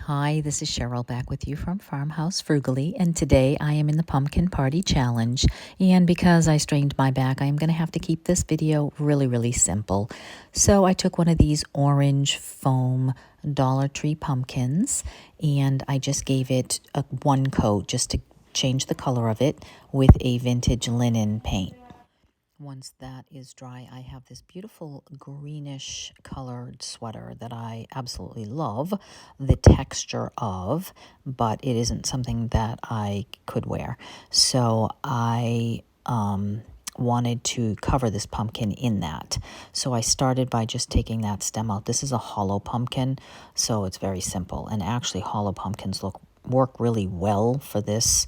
Hi, this is Cheryl back with you from Farmhouse Frugally, and today I am in the Pumpkin Party Challenge. And because I strained my back, I am going to have to keep this video really simple. So I took one of these orange foam Dollar Tree pumpkins, and I just gave it one coat just to change the color of it with a vintage linen paint. Once that is dry, I have this beautiful greenish colored sweater that I absolutely love the texture of, but it isn't something that I could wear. So I wanted to cover this pumpkin in that. So I started by just taking that stem out. This is a hollow pumpkin, so it's very simple. And actually, hollow pumpkins work really well for this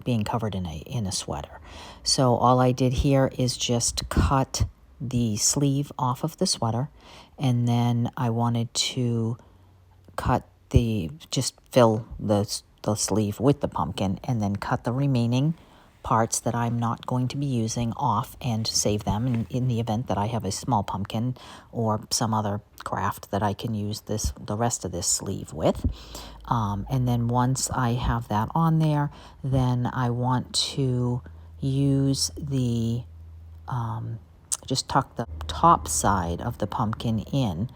being covered in a sweater. So all I did here is just cut the sleeve off of the sweater, and then I wanted to just fill the sleeve with the pumpkin, and then cut the remaining parts that I'm not going to be using off and save them in the event that I have a small pumpkin or some other craft that I can use the rest of this sleeve with. And then once I have that on there, then I want to use just tuck the top side of the pumpkin in,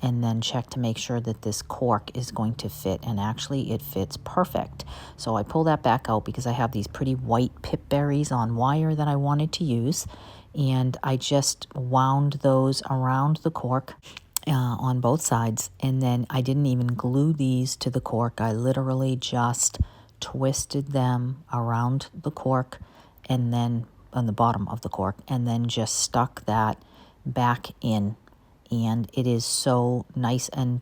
and then check to make sure that this cork is going to fit, and actually it fits perfect. So I pull that back out because I have these pretty white pip berries on wire that I wanted to use, and I just wound those around the cork on both sides, and then I didn't even glue these to the cork. I literally just twisted them around the cork, and then on the bottom of the cork, and then just stuck that back in. And it is so nice and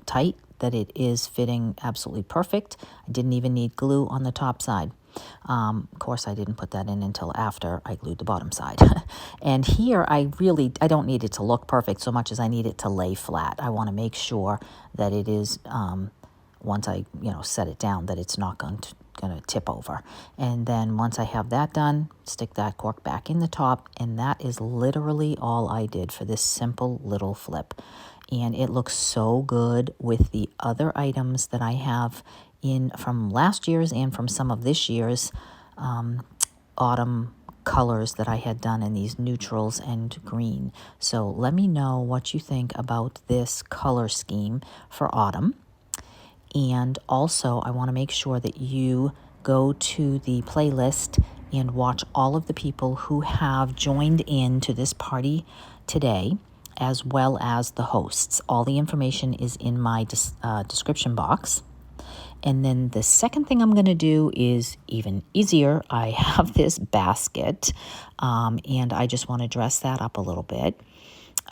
tight that it is fitting absolutely perfect. I didn't even need glue on the top side. Of course, I didn't put that in until after I glued the bottom side. And here, I don't need it to look perfect so much as I need it to lay flat. I want to make sure that it is, once I set it down, that it's not going to tip over. And then once I have that done, stick that cork back in the top, and that is literally all I did for this simple little flip. And it looks so good with the other items that I have in from last year's and from some of this year's autumn colors that I had done in these neutrals and green. So let me know what you think about this color scheme for autumn. And also, I want to make sure that you go to the playlist and watch all of the people who have joined in to this party today, as well as the hosts. All the information is in my description box. And then the second thing I'm going to do is even easier. I have this basket, and I just want to dress that up a little bit.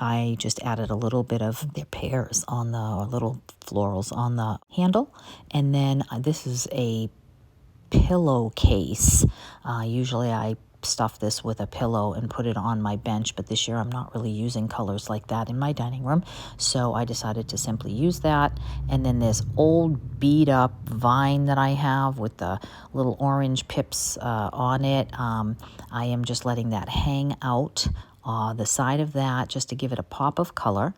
I just added a little bit of their pears on or little florals on the handle. And then this is a pillowcase. Usually I stuff this with a pillow and put it on my bench, but this year I'm not really using colors like that in my dining room, so I decided to simply use that. And then this old beat up vine that I have with the little orange pips on it, I am just letting that hang out the side of that just to give it a pop of color.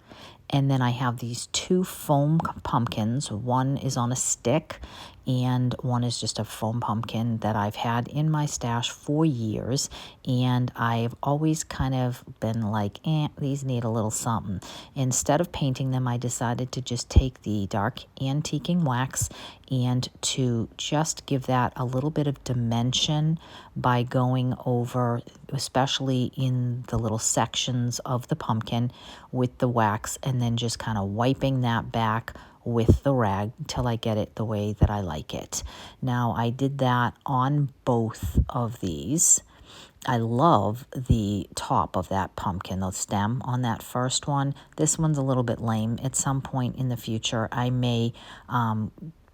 And then I have these two foam pumpkins. One is on a stick, and one is just a foam pumpkin that I've had in my stash for years. And I've always kind of been like, these need a little something. Instead of painting them, I decided to just take the dark antiquing wax and to just give that a little bit of dimension by going over, especially in the little sections of the pumpkin, with the wax, and then just kind of wiping that back with the rag until I get it the way that I like it. Now, I did that on both of these. I love the top of that pumpkin, the stem on that first one. This one's a little bit lame. At some point in the future, I may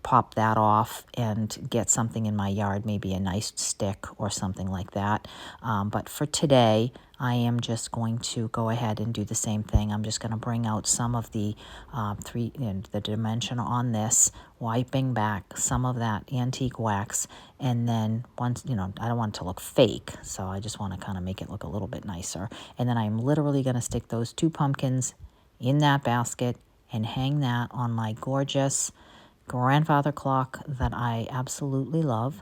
pop that off and get something in my yard, maybe a nice stick or something like that. But for today, I am just going to go ahead and do the same thing. I'm just going to bring out some of the the dimension on this, wiping back some of that antique wax, and then once, I don't want it to look fake, so I just want to kind of make it look a little bit nicer. And then I'm literally going to stick those two pumpkins in that basket and hang that on my gorgeous grandfather clock that I absolutely love.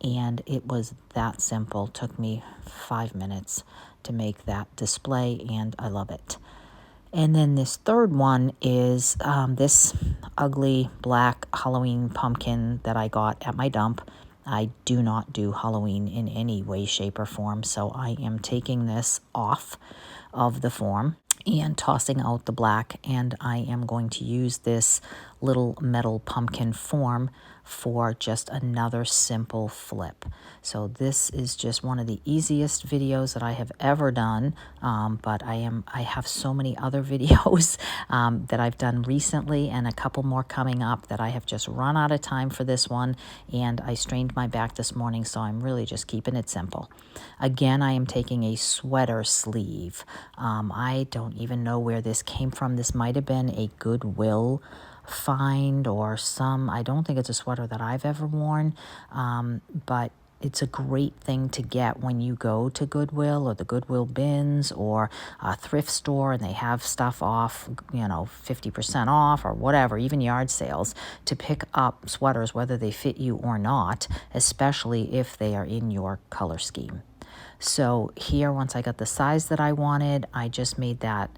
And it was that simple. Took me 5 minutes to make that display, and I love it. And then this third one is this ugly black Halloween pumpkin that I got at my dump. I do not do Halloween in any way, shape, or form, so I am taking this off of the form and tossing out the black, and I am going to use this little metal pumpkin form for just another simple flip. So this is just one of the easiest videos that I have ever done, but I have so many other videos that I've done recently and a couple more coming up that I have just run out of time for this one, and I strained my back this morning, so I'm really just keeping it simple. Again, I am taking a sweater sleeve. I don't even know where this came from. This might have been a Goodwill find or I don't think it's a sweater that I've ever worn, but it's a great thing to get when you go to Goodwill or the Goodwill bins or a thrift store and they have stuff off, 50% off or whatever, even yard sales, to pick up sweaters, whether they fit you or not, especially if they are in your color scheme. So here, once I got the size that I wanted, I just made that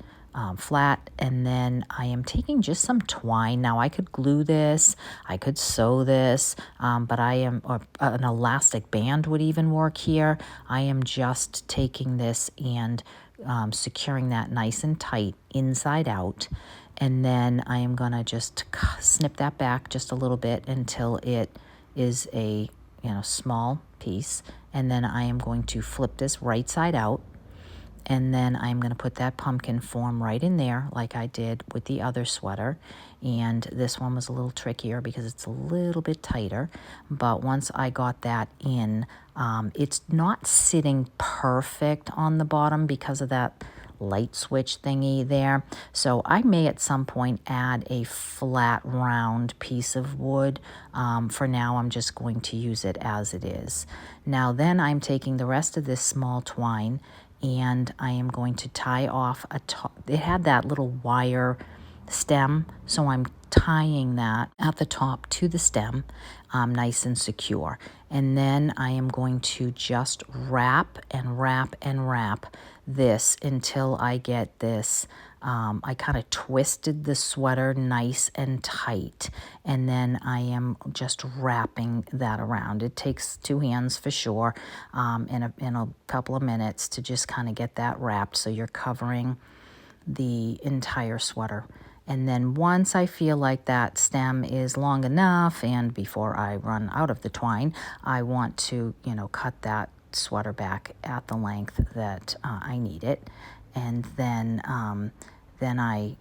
flat, and then I am taking just some twine. Now I could glue this, I could sew this, but or an elastic band would even work here. I am just taking this and securing that nice and tight inside out, and then I am gonna just snip that back just a little bit until it is a small piece, and then I am going to flip this right side out. And then I'm going to put that pumpkin form right in there like I did with the other sweater. And this one was a little trickier because it's a little bit tighter. But once I got that in, it's not sitting perfect on the bottom because of that light switch thingy there. So I may at some point add a flat round piece of wood. For now, I'm just going to use it as it is. Now then I'm taking the rest of this small twine and I am going to tie off it had that little wire stem, so I'm tying that at the top to the stem, nice and secure. And then I am going to just wrap and wrap and wrap this until I get this. I kind of twisted the sweater nice and tight, and then I am just wrapping that around. It takes 2 hands for sure, in a couple of minutes to just kind of get that wrapped so you're covering the entire sweater. And then once I feel like that stem is long enough, and before I run out of the twine, I want to, cut that sweater back at the length that I need it. And then I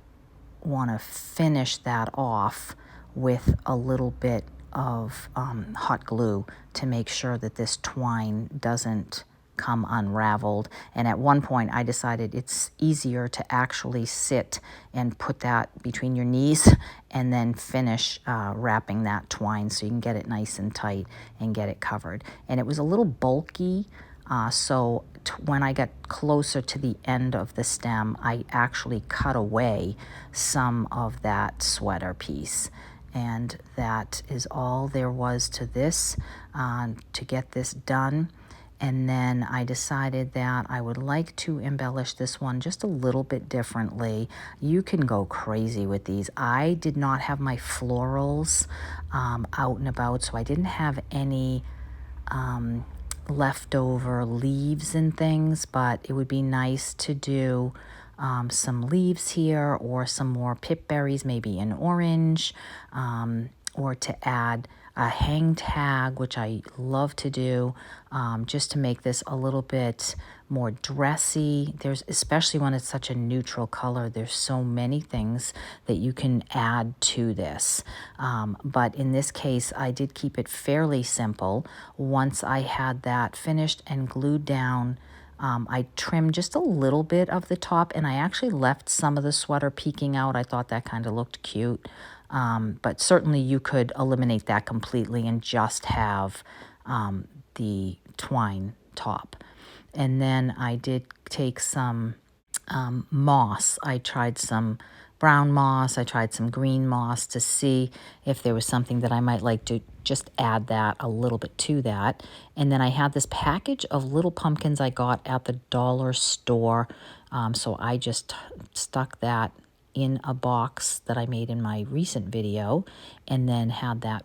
want to finish that off with a little bit of hot glue to make sure that this twine doesn't come unraveled. And at one point I decided it's easier to actually sit and put that between your knees and then finish wrapping that twine so you can get it nice and tight and get it covered. And it was a little bulky, so when I got closer to the end of the stem, I actually cut away some of that sweater piece. And that is all there was to this, to get this done. And then I decided that I would like to embellish this one just a little bit differently. You can go crazy with these. I did not have my florals out and about, so I didn't have any leftover leaves and things, but it would be nice to do some leaves here or some more pip berries, maybe in orange, or to add a hang tag, which I love to do, just to make this a little bit more dressy. Especially when it's such a neutral color, there's so many things that you can add to this. But in this case, I did keep it fairly simple. Once I had that finished and glued down, I trimmed just a little bit of the top, and I actually left some of the sweater peeking out. I thought that kind of looked cute. But certainly you could eliminate that completely and just have the twine top. And then I did take some moss. I tried some brown moss. I tried some green moss to see if there was something that I might like to just add that a little bit to that. And then I had this package of little pumpkins I got at the dollar store. So I just stuck that in a box that I made in my recent video and then had that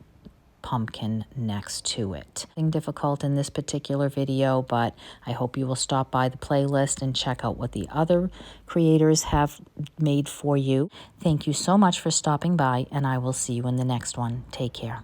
pumpkin next to it. Nothing difficult in this particular video, but I hope you will stop by the playlist and check out what the other creators have made for you. Thank you so much for stopping by, and I will see you in the next one. Take care.